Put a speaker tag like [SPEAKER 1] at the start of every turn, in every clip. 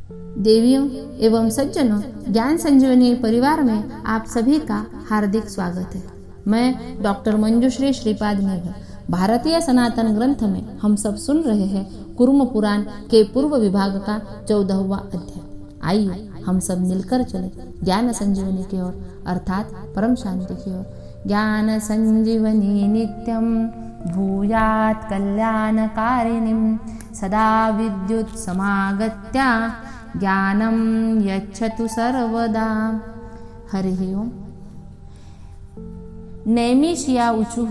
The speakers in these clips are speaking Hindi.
[SPEAKER 1] देवियों एवं सज्जनों, ज्ञान संजीवनी परिवार में आप सभी का हार्दिक स्वागत है। मैं डॉक्टर मंजुश्री श्रीपाद मेघ। भारतीय सनातन ग्रंथ में हम सब सुन रहे हैं कुर्म पुराण के पूर्व विभाग का 14वां अध्याय। आइए हम सब मिलकर चले ज्ञान संजीवनी की ओर, अर्थात परम शांति की ओर। ज्ञान संजीवनी नित्यं भूयात् कल्याणकारिणीं सदा विद्युत् समागत्या ज्ञानं यच्छतु सर्वदा। हरिः ओम्। नैमिषिया ऊचुः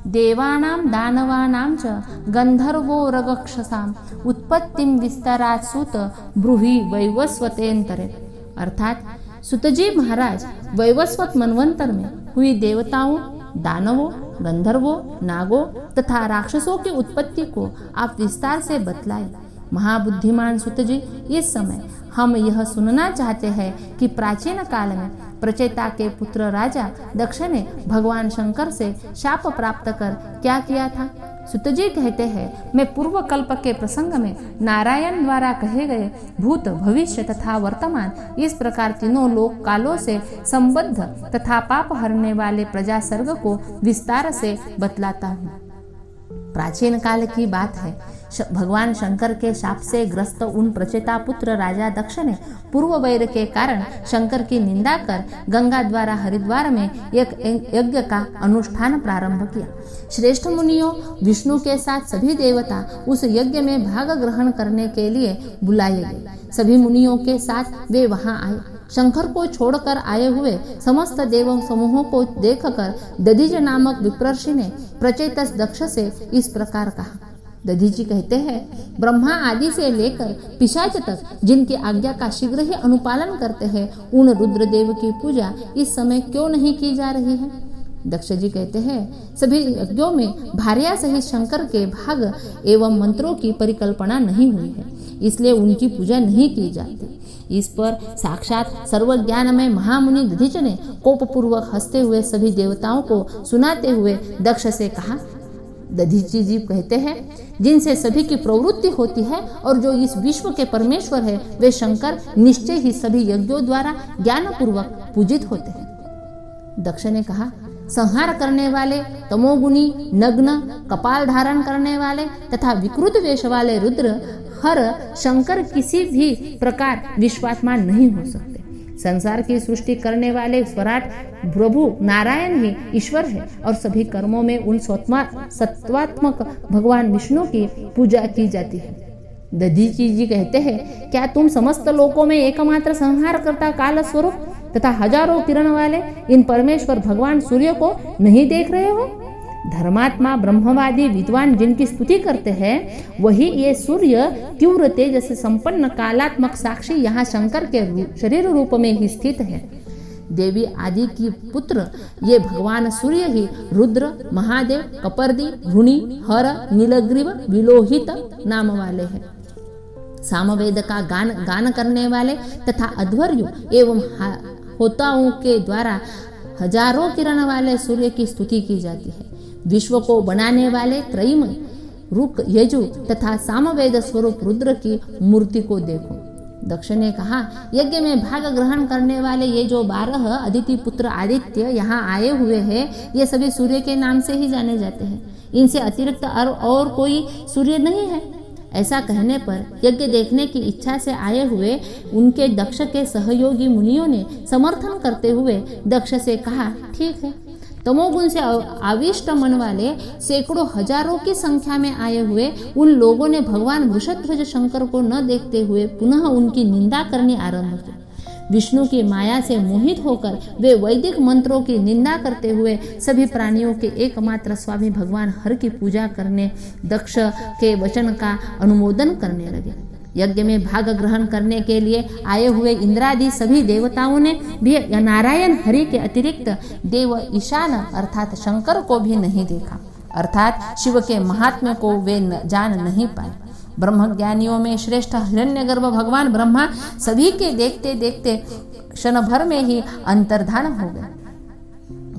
[SPEAKER 1] देवानां दानवानां च गन्धर्वो रगक्षसाम् उत्पत्तिं विस्तारात् सुत ब्रूहि वैवस्वतेन्तरे। अर्थात सुतजी महाराज वैवस्वत मनवंतर में हुई देवताओं, दानवों, गंधर्वों, नागों तथा राक्षसों की उत्पत्ति को आप विस्तार से बतलाए। महाबुद्धिमान सुतजी, इस समय हम यह सुनना चाहते हैं कि प्राचीन काल में प्रचेता के पुत्र राजा दक्ष ने भगवान शंकर से शाप प्राप्त कर क्या किया था। सुतजी कहते हैं, मैं पूर्व कल्प के प्रसंग में नारायण द्वारा कहे गए भूत, भविष्य तथा वर्तमान इस प्रकार तीनों लोक कालों से संबद्ध तथा पाप हरने वाले प्रजा सर्ग को विस्तार से बतलाता हूँ। प्राचीन काल की बात है। भगवान शंकर के शाप से ग्रस्त उन प्रचेता पुत्र राजा दक्ष ने पूर्व वैर के कारण शंकर की निंदा कर गंगा द्वारा हरिद्वार में एक यज्ञ का अनुष्ठान प्रारंभ किया। श्रेष्ठ मुनियों, विष्णु के साथ सभी देवता उस यज्ञ में भाग ग्रहण करने के लिए बुलाए गए। सभी मुनियों के साथ वे वहां आए। शंकर को छोड़कर आए हुए समस्त देव समूहों को देखकर दधिज नामक विप्रर्षि ने प्रचेतस दक्ष से इस प्रकार कहा। दधीची कहते हैं, ब्रह्मा आदि से लेकर पिशाच तक जिनकी आज्ञा का शीघ्र ही अनुपालन करते हैं, उन रुद्रदेव की पूजा इस समय क्यों नहीं की जा रही है। दक्ष जी कहते हैं, सभी यज्ञों में भार्या सहित शंकर के भाग एवं मंत्रों की परिकल्पना नहीं हुई है, इसलिए उनकी पूजा नहीं की जाती। इस पर साक्षात सर्वज्ञान में महामुनि दधीच ने कोपपूर्वक हंसते हुए सभी देवताओं को सुनाते हुए दक्ष से कहा। दधीची जी कहते हैं, जिनसे सभी की प्रवृत्ति होती है और जो इस विश्व के परमेश्वर है, वे शंकर निश्चय ही सभी यज्ञों द्वारा ज्ञान पूर्वक पूजित होते हैं। दक्ष ने कहा, संहार करने वाले, तमोगुनी, नग्न, कपाल धारण करने वाले तथा विकृत वेश वाले रुद्र हर शंकर किसी भी प्रकार विश्वात्मा नहीं हो सकते। संसार की सृष्टि करने वाले स्वराट प्रभु नारायण ही ईश्वर है और सभी कर्मों में उन सत्वात्मक भगवान विष्णु की पूजा की जाती है। दधीची जी कहते हैं, क्या तुम समस्त लोकों में एकमात्र संहार करता काल स्वरूप तथा हजारों किरण वाले इन परमेश्वर भगवान सूर्य को नहीं देख रहे हो। धर्मात्मा ब्रह्मवादी विद्वान जिनकी स्तुति करते हैं, वही ये सूर्य तीव्र तेज से संपन्न कालात्मक साक्षी यहाँ शंकर के शरीर रूप में ही स्थित है। देवी आदि की पुत्र ये भगवान सूर्य ही रुद्र, महादेव, कपर्दी, भृणी, हर, नीलग्रीव, विलोहित नाम वाले हैं। सामवेद का गान करने वाले तथा अध्वर्यु एवं होताओं के द्वारा हजारों किरण वाले सूर्य की स्तुति की जाती है। विश्व को बनाने वाले त्रयीमय रुक, यजु तथा सामवेद स्वरूप रुद्र की मूर्ति को देखो। दक्ष ने कहा, यज्ञ में भाग ग्रहण करने वाले ये जो 12 अदिति पुत्र आदित्य यहाँ आए हुए हैं, ये सभी सूर्य के नाम से ही जाने जाते हैं। इनसे अतिरिक्त और कोई सूर्य नहीं है। ऐसा कहने पर यज्ञ देखने की इच्छा से आए हुए उनके दक्ष के सहयोगी मुनियों ने समर्थन करते हुए दक्ष से कहा, ठीक है। तमोगुण से आविष्ट मन वाले सैकड़ों हजारों की संख्या में आए हुए उन लोगों ने भगवान वृषध्वज शंकर को न देखते हुए पुनः उनकी निंदा करनी आरंभ की। विष्णु की माया से मोहित होकर वे वैदिक मंत्रों की निंदा करते हुए सभी प्राणियों के एकमात्र स्वामी भगवान हर की पूजा करने दक्ष के वचन का अनुमोदन करने लगे। यज्ञ में भाग ग्रहण करने के लिए आए हुए इंद्रादि सभी देवताओं ने भी नारायण हरि के अतिरिक्त देव ईशान अर्थात शंकर को भी नहीं देखा, अर्थात शिव के महात्म्य को वे जान नहीं पाए। ब्रह्मज्ञानियों में श्रेष्ठ हिरण्यगर्भ भगवान ब्रह्मा सभी के देखते देखते क्षण भर में ही अंतर्धान हो गए।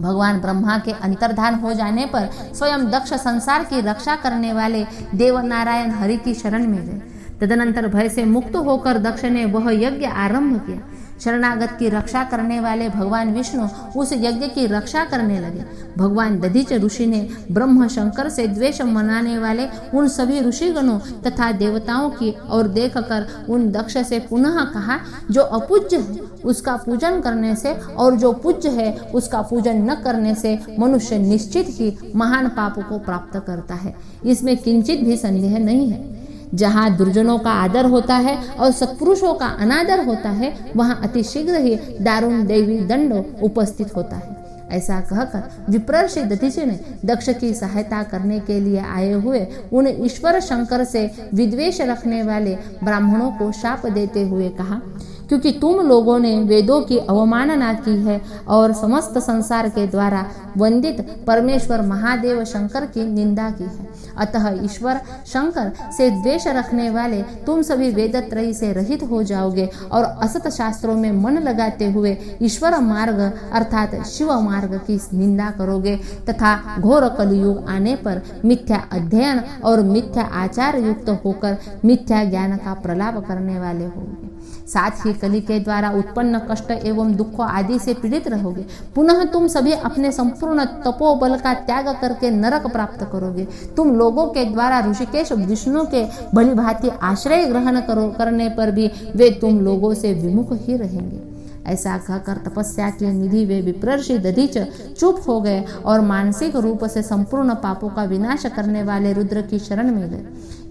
[SPEAKER 1] भगवान ब्रह्मा के अंतर्धान हो जाने पर स्वयं दक्ष संसार की रक्षा करने वाले देव नारायण हरि की शरण में गए तदनंतर भय से मुक्त होकर दक्ष ने वह यज्ञ आरंभ किया। शरणागत की रक्षा करने वाले भगवान विष्णु उस यज्ञ की रक्षा करने लगे। भगवान दधीच ऋषि ने ब्रह्म शंकर से द्वेष मनाने वाले उन सभी ऋषिगणों तथा देवताओं की और देखकर उन दक्ष से पुनः कहा, जो अपूज्य है उसका पूजन करने से और जो पूज्य है उसका पूजन न करने से मनुष्य निश्चित ही महान पाप को प्राप्त करता है। इसमें किंचित भी संदेह नहीं है। जहाँ दुर्जनों का आदर होता है और सत्पुरुषों का अनादर होता है, वहाँ अतिशीघ्र ही दारुण दैवी दंड उपस्थित होता है। ऐसा कहकर विप्रर्षि दधीचि ने दक्ष की सहायता करने के लिए आए हुए उन ईश्वर शंकर से विद्वेष रखने वाले ब्राह्मणों को शाप देते हुए कहा, क्योंकि तुम लोगों ने वेदों की अवमानना की है और समस्त संसार के द्वारा वंदित परमेश्वर महादेव शंकर की निंदा की है, अतः ईश्वर शंकर से द्वेष रखने वाले तुम सभी वेदत्रयी से रहित हो जाओगे और असत शास्त्रों में मन लगाते हुए ईश्वर मार्ग अर्थात शिव मार्ग की निंदा करोगे तथा घोर कलयुग आने पर मिथ्या अध्ययन और मिथ्या आचार युक्त होकर मिथ्या ज्ञान का प्रलाप करने वाले होगे। साथ ही कली के द्वारा उत्पन्न कष्ट एवं दुखों आदि से पीड़ित रहोगे। पुनः तुम सभी अपने संपूर्ण तपोबल का त्याग करके नरक प्राप्त करोगे। तुम लोगों के द्वारा ऋषिकेश विष्णु के भलीभांति आश्रय ग्रहण करने पर भी वे तुम लोगों से विमुख ही रहेंगे। ऐसा कहकर तपस्या की निधि वे विप्रर्षि दधीच चुप हो गए और मानसिक रूप से संपूर्ण पापों का विनाश करने वाले रुद्र की शरण में गए।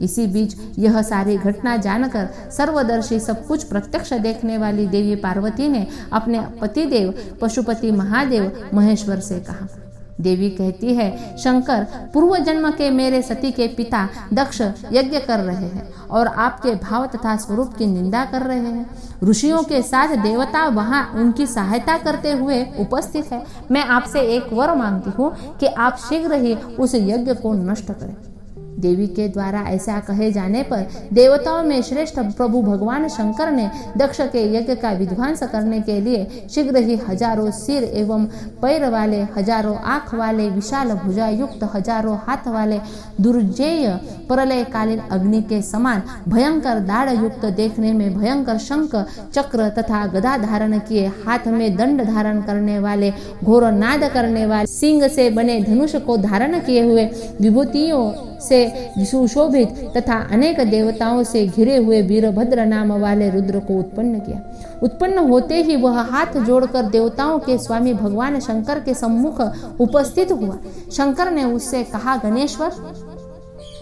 [SPEAKER 1] इसी बीच यह सारी घटना जानकर सर्वदर्शी सब कुछ प्रत्यक्ष देखने वाली देवी पार्वती ने अपने पतिदेव पशुपति महादेव महेश्वर से कहा। देवी कहती है, शंकर पूर्व जन्म के मेरे सती के पिता दक्ष यज्ञ कर रहे हैं और आपके भाव तथा स्वरूप की निंदा कर रहे हैं। ऋषियों के साथ देवता वहां उनकी सहायता करते हुए उपस्थित है। मैं आपसे एक वर मांगती हूँ कि आप शीघ्र ही उस यज्ञ को नष्ट करें। देवी के द्वारा ऐसा कहे जाने पर देवताओं में श्रेष्ठ प्रभु भगवान शंकर ने दक्ष के यज्ञ का विध्वंस करने के लिए शीघ्र ही हजारों सिर एवं पैर वाले, हजारों आंख वाले, विशाल भुजा युक्त, हजारों हाथ वाले दुर्जेय प्रलयकालीन अग्नि के समान भयंकर दाढ़ युक्त, देखने में भयंकर शंख चक्र तथा गदा धारण किए, हाथ में दंड धारण करने वाले, घोर नाद करने वाले, सिंह से बने धनुष को धारण किए हुए, विभूतियों से सुशोभित तथा अनेक देवताओं से घिरे हुए वीरभद्र नाम वाले रुद्र को उत्पन्न किया। उत्पन्न होते ही वह हाथ जोड़कर देवताओं के स्वामी भगवान शंकर के सम्मुख उपस्थित हुआ। शंकर ने उससे कहा, गणेश्वर,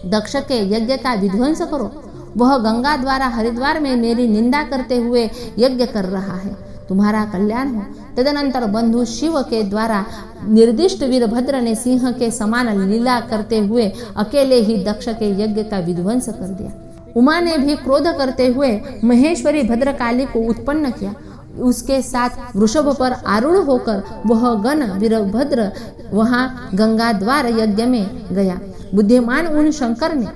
[SPEAKER 1] दक्ष के यज्ञ का विध्वंस करो। वह गंगा द्वारा हरिद्वार में मेरी निंदा करते हुए यज्ञ कर रहा है, तुम्हारा कल्याण हो। तदनंतर बंधु शिव के द्वारा निर्दिष्ट वीरभद्र ने सिंह के समान लीला करते हुए अकेले ही दक्ष के यज्ञ का विध्वंस कर दिया। उमा ने भी क्रोध करते हुए महेश्वरी भद्रकाली को उत्पन्न किया। उसके साथ वृषभ पर आरूढ़ होकर वह गण वीरभद्र वहां गंगा द्वार यज्ञ में गया। बुद्धिमान उन शंकर ने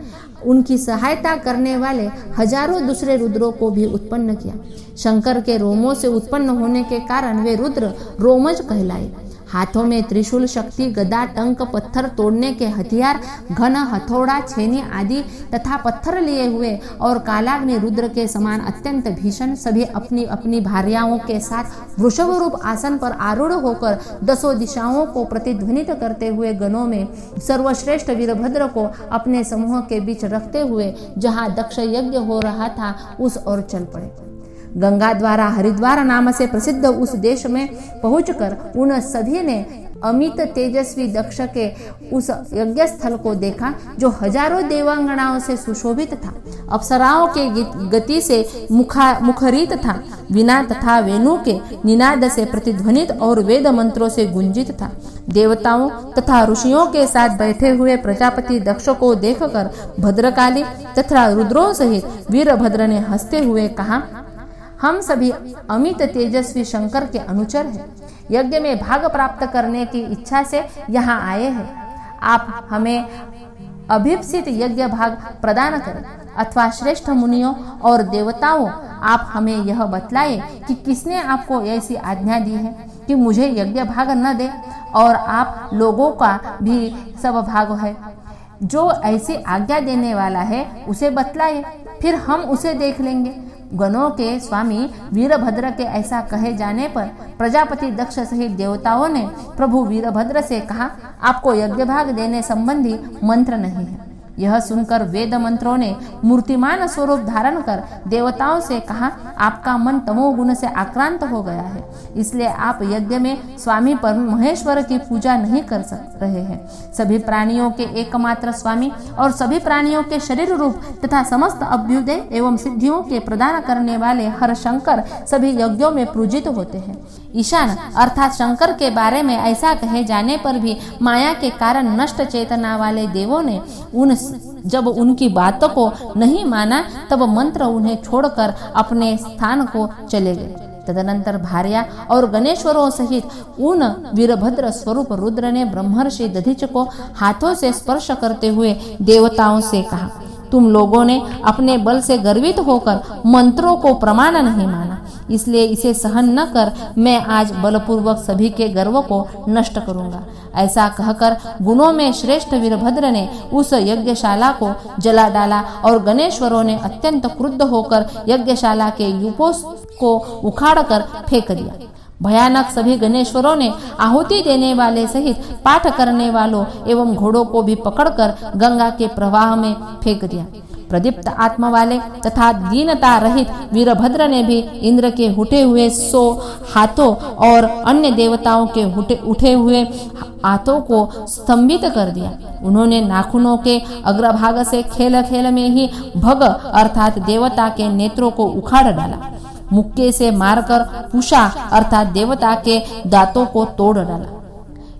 [SPEAKER 1] उनकी सहायता करने वाले हजारों दूसरे रुद्रों को भी उत्पन्न किया। शंकर के रोमों से उत्पन्न होने के कारण वे रुद्र रोमज कहलाए। हाथों में त्रिशूल, शक्ति, गदा, टंक, पत्थर तोड़ने के हथियार, घन हथौड़ा, छेनी आदि तथा पत्थर लिए हुए और कालाग्नि रुद्र के समान अत्यंत भीषण, सभी अपनी अपनी भार्याओं के साथ वृषभ रूप आसन पर आरूढ़ होकर दसों दिशाओं को प्रतिध्वनित करते हुए गणों में सर्वश्रेष्ठ वीरभद्र को अपने समूह के बीच रखते हुए जहाँ दक्ष यज्ञ हो रहा था उस ओर चल पड़े। गंगा द्वारा हरिद्वार नाम से प्रसिद्ध उस देश में पहुंचकर उन सभी ने अमित तेजस्वी दक्ष के उस यज्ञ स्थल को देखा, जो हजारों देवांगनाओं से सुशोभित था, अप्सराओं के गति से मुखरित था, वीणा तथा वेणु के निनाद से प्रतिध्वनित और वेद मंत्रों से गुंजित था। देवताओं तथा ऋषियों के साथ बैठे हुए प्रजापति दक्ष को देखकर भद्रकाली तथा रुद्रों सहित वीरभद्र ने हंसते हुए कहा, हम सभी अमित तेजस्वी शंकर के अनुचर हैं। यज्ञ में भाग प्राप्त करने की इच्छा से यहाँ आए हैं। आप हमें अभिप्सित यज्ञ भाग प्रदान करें, अथवा श्रेष्ठ मुनियों और देवताओं, आप हमें यह बतलाएं कि किसने आपको ऐसी आज्ञा दी है कि मुझे यज्ञ भाग न दे और आप लोगों का भी सब भाग है। जो ऐसी आज्ञा देने वाला है उसे बतलाए, फिर हम उसे देख लेंगे। गणों के स्वामी वीरभद्र के ऐसा कहे जाने पर प्रजापति दक्ष सहित देवताओं ने प्रभु वीरभद्र से कहा, आपको यज्ञ भाग देने संबंधी मंत्र नहीं है। यह सुनकर वेद मंत्रों ने मूर्तिमान स्वरूप धारण कर देवताओं से कहा, आपका मन तमोगुण से आक्रांत हो गया है, इसलिए आप यज्ञ में स्वामी परम महेश्वर की पूजा नहीं कर रहे हैं। सभी प्राणियों के एकमात्र स्वामी और सभी प्राणियों के शरीर रूप तथा समस्त अभ्युदय एवं सिद्धियों के प्रदान करने वाले हर शंकर सभी यज्ञों में पूजित होते हैं। ईशान अर्थात शंकर के बारे में ऐसा कहे जाने पर भी माया के कारण नष्ट चेतना वाले देवों ने जब उनकी बातों को नहीं माना तब मंत्र उन्हें छोड़कर अपने स्थान को चले गए। तदनंतर भार्या और गणेश्वरों सहित उन वीरभद्र स्वरूप रुद्र ने ब्रह्मर्षि दधीच को हाथों से स्पर्श करते हुए देवताओं से कहा, तुम लोगों ने अपने बल से गर्वित होकर मंत्रों को प्रमाण नहीं माना, इसलिए इसे सहन न कर मैं आज बलपूर्वक सभी के गर्व को नष्ट करूंगा। ऐसा कहकर गुणों में श्रेष्ठ वीरभद्र ने उस यज्ञशाला को जला डाला और गणेश्वरों ने अत्यंत क्रुद्ध होकर यज्ञशाला के यूपों को उखाड़कर फेंक दिया। भयानक सभी गणेश्वरों ने आहुति देने वाले सहित पाठ करने वालों एवं घोड़ों को भी पकड़कर गंगा के प्रवाह में फेंक दिया। प्रदीप्त आत्मा वाले तथा दीनता रहित वीरभद्र ने भी इंद्र के उठे हुए 100 हाथों और अन्य देवताओं के उठे हुए हाथों को स्तंभित कर दिया। उन्होंने नाखूनों के अग्रभाग से खेल खेल में ही भग अर्थात देवता के नेत्रों को उखाड़ डाला। मुक्के से मारकर पूषा अर्थात देवता के दांतों को तोड़ डाला।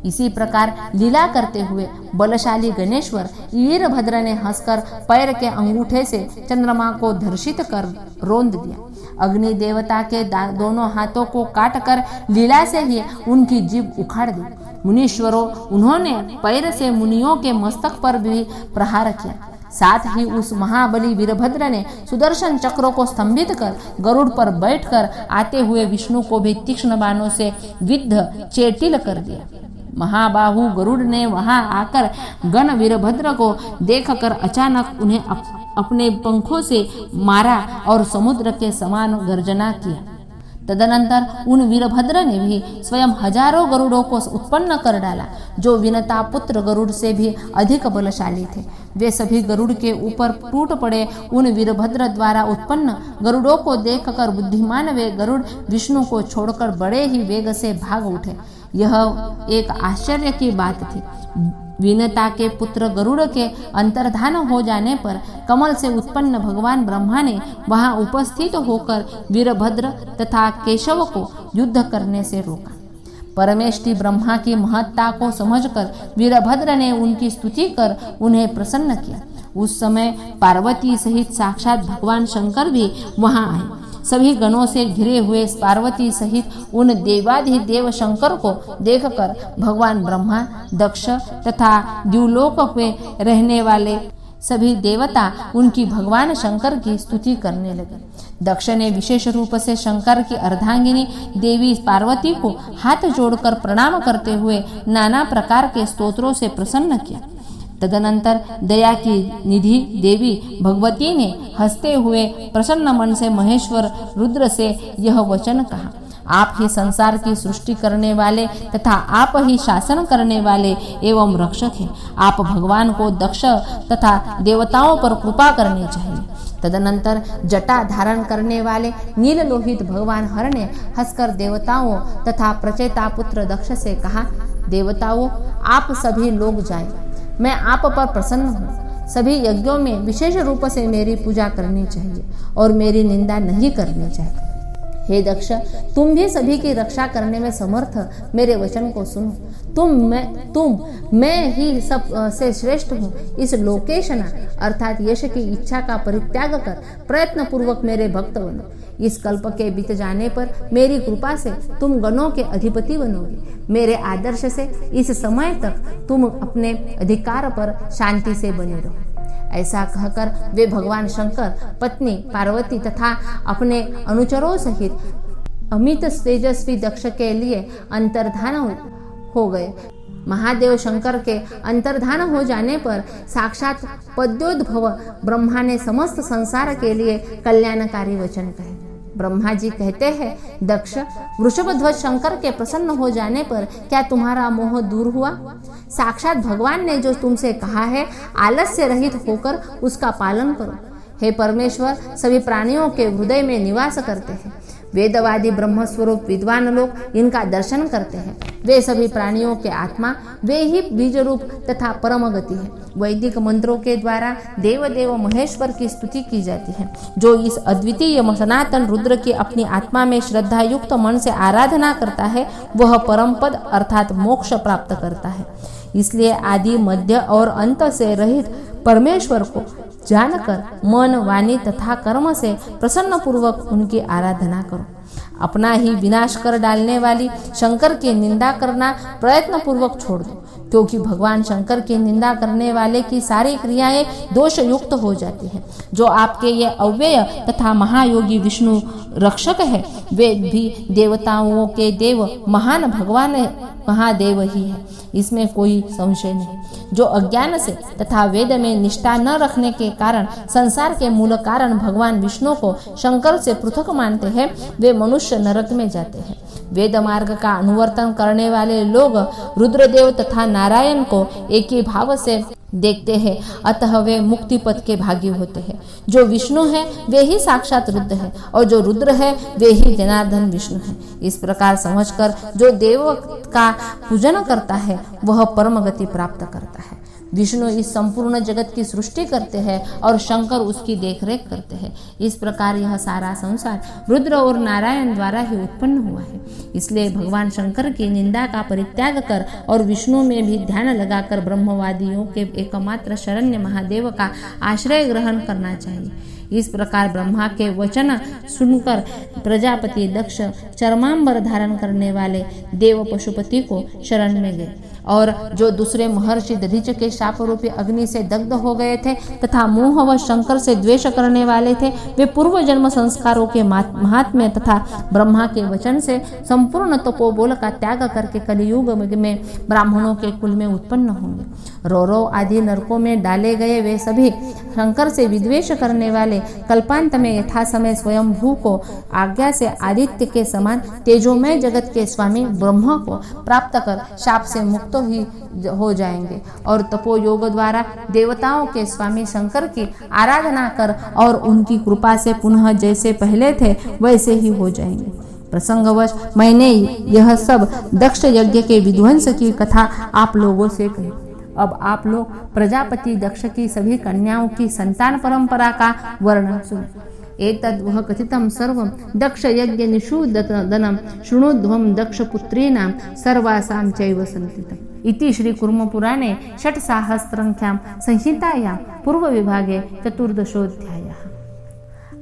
[SPEAKER 1] इसी प्रकार लीला करते हुए बलशाली गणेश्वर वीरभद्र ने हंसकर पैर के अंगूठे से चंद्रमा को धर्षित कर रोंद दिया। अग्नि देवता के दोनों हाथों को काटकर लीला से ही उनकी जीभ उखाड़ दी। मुनीश्वरों, उन्होंने पैर से मुनियों के मस्तक पर भी प्रहार किया। साथ ही उस महाबली वीरभद्र ने सुदर्शन चक्रों को स्तंभित कर गरुड़ पर बैठकर आते हुए विष्णु को भी तीक्ष्ण बाणों से विद्ध चेटिल कर दिया। महाबाहु गरुड़ ने वहां आकर गण वीरभद्र को देखकर अचानक उन्हें अपने पंखों से मारा और समुद्र के समान गर्जना किया। तदनंतर उन वीरभद्र ने भी स्वयं हजारों गरुड़ों को उत्पन्न कर डाला, जो विनता पुत्र गरुड़ से भी अधिक बलशाली थे। वे सभी गरुड़ के ऊपर टूट पड़े। उन वीरभद्र द्वारा उत्पन्न गरुड़ों को देखकर बुद्धिमान वे गरुड़ विष्णु को छोड़कर बड़े ही वेग से भाग उठे। यह एक आश्चर्य की बात थी। विनता के पुत्र गरुड़ के अंतर्धान हो जाने पर कमल से उत्पन्न भगवान ब्रह्मा ने वहां उपस्थित होकर वीरभद्र तथा केशव को युद्ध करने से रोका। परमेष्टि ब्रह्मा की महत्ता को समझकर वीरभद्र ने उनकी स्तुति कर उन्हें प्रसन्न किया। उस समय पार्वती सहित साक्षात भगवान शंकर भी वहां आए। सभी गणों से घिरे हुए पार्वती सहित उन देवाधिदेव शंकर को देखकर भगवान ब्रह्मा, दक्ष तथा द्युलोक में रहने वाले सभी देवता उनकी भगवान शंकर की स्तुति करने लगे। दक्ष ने विशेष रूप से शंकर की अर्धांगिनी देवी पार्वती को हाथ जोड़कर प्रणाम करते हुए नाना प्रकार के स्तोत्रों से प्रसन्न किया। तदनंतर दया की निधि देवी भगवती ने हंसते हुए प्रसन्न मन से महेश्वर रुद्र से यह वचन कहा, आप ही संसार की सृष्टि करने वाले तथा आप ही शासन करने वाले एवं रक्षक हैं। आप भगवान को दक्ष तथा देवताओं पर कृपा करनी चाहिए। तदनंतर जटा धारण करने वाले नील लोहित भगवान हर ने हंसकर देवताओं तथा प्रचेता पुत्र दक्ष से कहा, देवताओं, आप सभी लोग जाएं, मैं आप पर प्रसन्न हूँ। सभी यज्ञों में विशेष रूप से मेरी पूजा करनी चाहिए और मेरी निंदा नहीं करनी चाहिए। हे दक्ष, तुम भी सभी की रक्षा करने में समर्थ मेरे वचन को सुनो। मैं ही सब से श्रेष्ठ हूँ। इस लोकेशना अर्थात यश की इच्छा का परित्याग कर प्रयत्न पूर्वक मेरे भक्त बनो। इस कल्प के बीत जाने पर मेरी कृपा से तुम गणों के अधिपति बनोगे। मेरे आदर्श से इस समय तक तुम अपने अधिकार पर शांति से बने रहो। ऐसा कहकर वे भगवान शंकर, पत्नी पार्वती तथा अपने अनुचरों सहित अमित तेजस्वी दक्ष के लिए अंतर्धान हो गए। महादेव शंकर के अंतर्धान हो जाने पर साक्षात पद्योद्भव ब्रह्मा ने समस्त संसार के लिए कल्याणकारी वचन कहे। ब्रह्मा जी कहते हैं, दक्ष, वृषभध्वज शंकर के प्रसन्न हो जाने पर क्या तुम्हारा मोह दूर हुआ? साक्षात भगवान ने जो तुमसे कहा है, आलस्य रहित होकर उसका पालन करो। हे परमेश्वर, सभी प्राणियों के हृदय में निवास करते हैं। वेदवादी ब्रह्मस्वरूप विद्वान लोग इनका दर्शन करते हैं। वे सभी प्राणियों के आत्मा, वे ही बीज रूप तथा परम गति है। वैदिक मंत्रों के द्वारा देव देव महेश्वर की स्तुति की जाती है। जो इस अद्वितीय सनातन रुद्र की अपनी आत्मा में श्रद्धा युक्त मन से आराधना करता है, वह परम पद अर्थात मोक्ष प्राप्त करता है। इसलिए आदि, मध्य और अंत से रहित परमेश्वर को जानकर मन, वाणी तथा कर्म से प्रसन्न पूर्वक उनकी आराधना करो। अपना ही विनाश कर डालने वाली शंकर की निंदा करना प्रयत्न पूर्वक छोड़ दो, क्योंकि भगवान शंकर की निंदा करने वाले की सारी क्रियाएं दोष युक्त हो जाती है। जो आपके ये अव्यय तथा महायोगी विष्णु रक्षक है, वे भी देवताओं के देव महान भगवान महादेव ही है, इसमें कोई संशय नहीं। जो अज्ञान से तथा वेद में निष्ठा न रखने के कारण संसार के मूल कारण भगवान विष्णु को शंकर से पृथक मानते हैं, वे मनुष्य नरक में जाते हैं। वेद मार्ग का अनुवर्तन करने वाले लोग रुद्रदेव तथा नारायण को एक ही भाव से देखते हैं, अतः वे मुक्ति पथ के भागी होते हैं। जो विष्णु है वे ही साक्षात रुद्र है, और जो रुद्र है वे ही जनार्दन विष्णु है। इस प्रकार समझकर जो देव का पूजन करता है, वह परम गति प्राप्त करता है। विष्णु इस संपूर्ण जगत की सृष्टि करते हैं और शंकर उसकी देखरेख करते हैं। इस प्रकार यह सारा संसार रुद्र और नारायण द्वारा ही उत्पन्न हुआ है। इसलिए भगवान शंकर की निंदा का परित्याग कर और विष्णु में भी ध्यान लगाकर ब्रह्मवादियों के एकमात्र शरण्य महादेव का आश्रय ग्रहण करना चाहिए। इस प्रकार ब्रह्मा के वचन सुनकर प्रजापति दक्ष चर्मांबर धारण करने वाले देव पशुपति को शरण में गए, और जो दूसरे महर्षि दधीच के शाप रूपी अग्नि से दग्ध हो गए थे तथा मोह व शंकर से द्वेष करने वाले थे, वे पूर्व जन्म संस्कारों के महात्म्य तथा ब्रह्मा के वचन से संपूर्ण तपोबोल का त्याग करके कलियुग में ब्राह्मणों के कुल में उत्पन्न होंगे। रौरव आदि नरकों में डाले गए वे सभी शंकर से विद्वेष करने वाले कल्पांत में यथा समय स्वयं भू को आज्ञा से आदित्य के समान तेजोमय जगत के स्वामी ब्रह्मा को प्राप्त कर शाप से मुक्त ही हो जाएंगे, और तपो योग द्वारा देवताओं के स्वामी शंकर की आराधना कर और उनकी कृपा से पुनः जैसे पहले थे वैसे ही हो जाएंगे। प्रसंगवश मैंने यह सब दक्ष यज्ञ के विध्वंस की कथा आप लोगों से कही। अब आप लोग प्रजापति दक्ष की सभी कन्याओं की संतान परंपरा का वर्णन सुनो। एतद् वह कथितं सर्वं दक्ष यज्ञ निषूदनं शृणुध्वं दक्षपुत्रीणां सर्वासां चैव संतितम् इति श्री कुर्म पुराणे षट्साहस्रंख्यां संहितायां पूर्व विभागे चतुर्दशोऽध्यायः।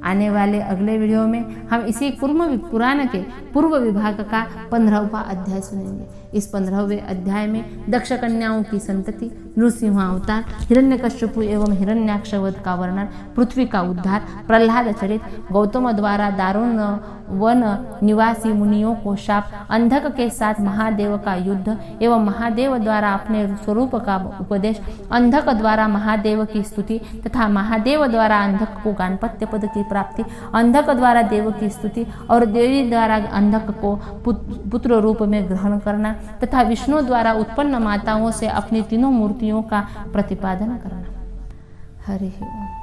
[SPEAKER 1] आने वाले अगले वीडियो में हम इसी कुर्म पुराण के पूर्व विभाग का 15वां अध्याय सुनेंगे। इस 15वें अध्याय में दक्ष कन्याओं की संतति, नृसिंह अवतार, हिरण्यकश्यपु एवं हिरण्याक्ष वध का वर्णन, पृथ्वी का उद्धार, प्रहलाद चरित, गौतम द्वारा दारुण वन निवासी मुनियों को शाप, अंधक के साथ महादेव का युद्ध एवं महादेव द्वारा अपने स्वरूप का उपदेश, अंधक द्वारा महादेव की स्तुति तथा महादेव द्वारा अंधक को गानपत्य पद की प्राप्ति, अंधक द्वारा देव की स्तुति और देवी द्वारा अंधक को पुत्र रूप में ग्रहण करना तथा विष्णु द्वारा उत्पन्न माताओं से अपनी तीनों मूर्तियों का प्रतिपादन करना। हरि ओम।